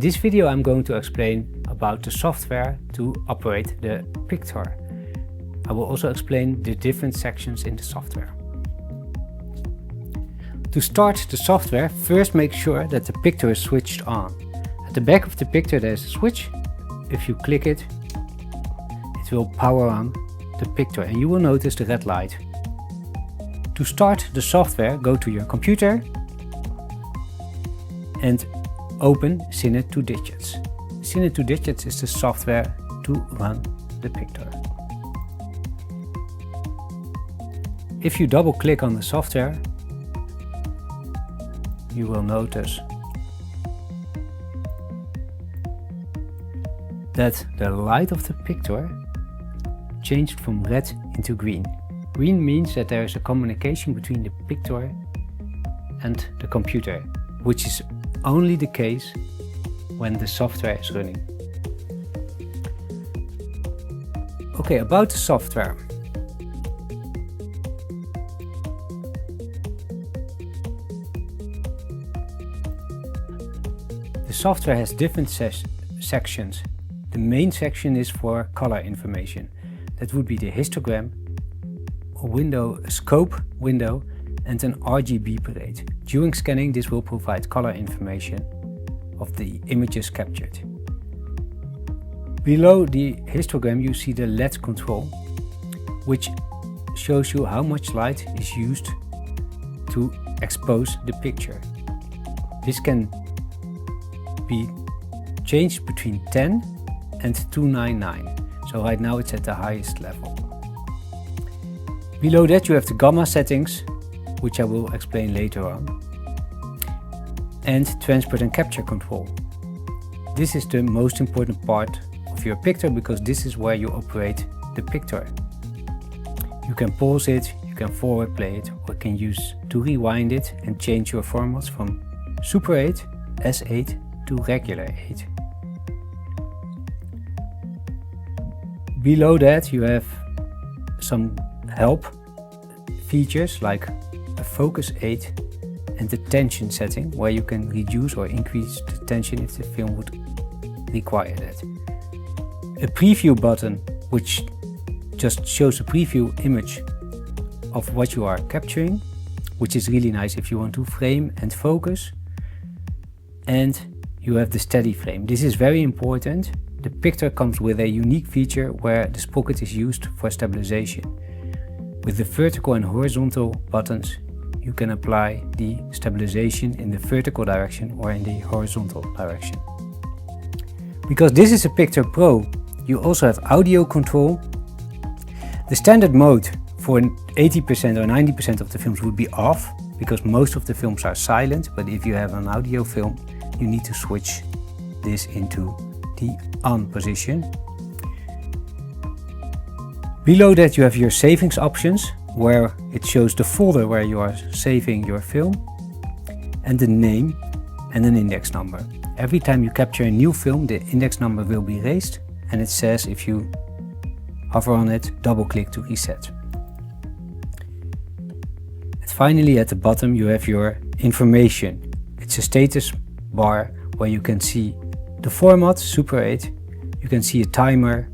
this video I'm going to explain about the software to operate the picture. I will also explain the different sections in the software. To start the software, first make sure that the picture is switched on. At the back of the picture there is a switch. If you click it, it will power on the picture and you will notice the red light. To start the software, go to your computer and open Cine 2Digits. Cine 2Digits is the software to run the picture. If you double click on the software, you will notice that the light of the picture changed from red into green. Green means that there is a communication between the picture and the computer, which is only the case when the software is running. Okay, about the software. The software has different sections. The main section is for color information. That would be the histogram, a scope window and an RGB parade. During scanning, this will provide color information of the images captured. Below the histogram you see the LED control, which shows you how much light is used to expose the picture. This can be changed between 10 and 299. So right now it's at the highest level. Below that you have the gamma settings, which I will explain later on, and transport and capture control. This is the most important part of your picture because this is where you operate the picture. You can pause it, you can forward play it, or can use to rewind it and change your formats from Super 8, S8 to regular 8. Below that you have some help features like a focus aid and the tension setting, where you can reduce or increase the tension if the film would require that. A preview button, which just shows a preview image of what you are capturing, which is really nice if you want to frame and focus. And you have the steady frame. This is very important. The picture comes with a unique feature where the sprocket is used for stabilization. With the vertical and horizontal buttons, you can apply the stabilization in the vertical direction or in the horizontal direction. Because this is a Picture Pro, you also have audio control. The standard mode for 80% or 90% of the films would be off, because most of the films are silent, but if you have an audio film, you need to switch this into the on position. Below that you have your savings options, where it shows the folder where you are saving your film, and the name and an index number. Every time you capture a new film, the index number will be raised, and it says if you hover on it, double click to reset. And finally at the bottom you have your information. It's a status bar where you can see the format, Super 8, you can see a timer,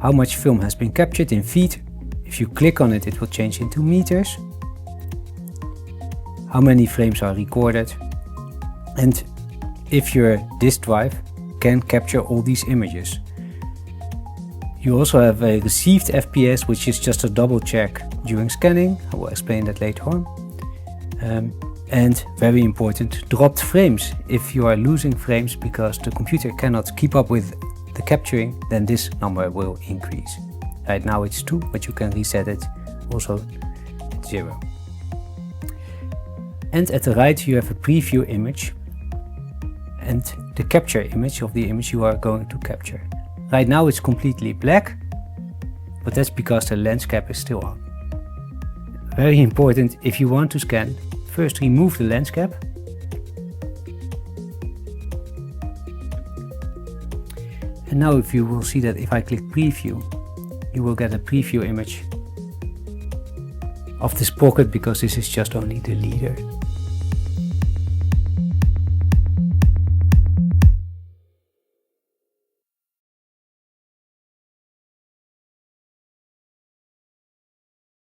how much film has been captured in feet. If you click on it, it will change into meters. How many frames are recorded. And if your disk drive can capture all these images. You also have a received FPS, which is just a double check during scanning. I will explain that later on. And very important, dropped frames. If you are losing frames because the computer cannot keep up with the capturing, then this number will increase. Right now it's 2, but you can reset it also at 0. And at the right you have a preview image and the capture image of the image you are going to capture. Right now it's completely black, but that's because the lens cap is still on. Very important, if you want to scan, first remove the lens cap. And now if you will see that if I click preview, you will get a preview image of this pocket, because this is just only the leader.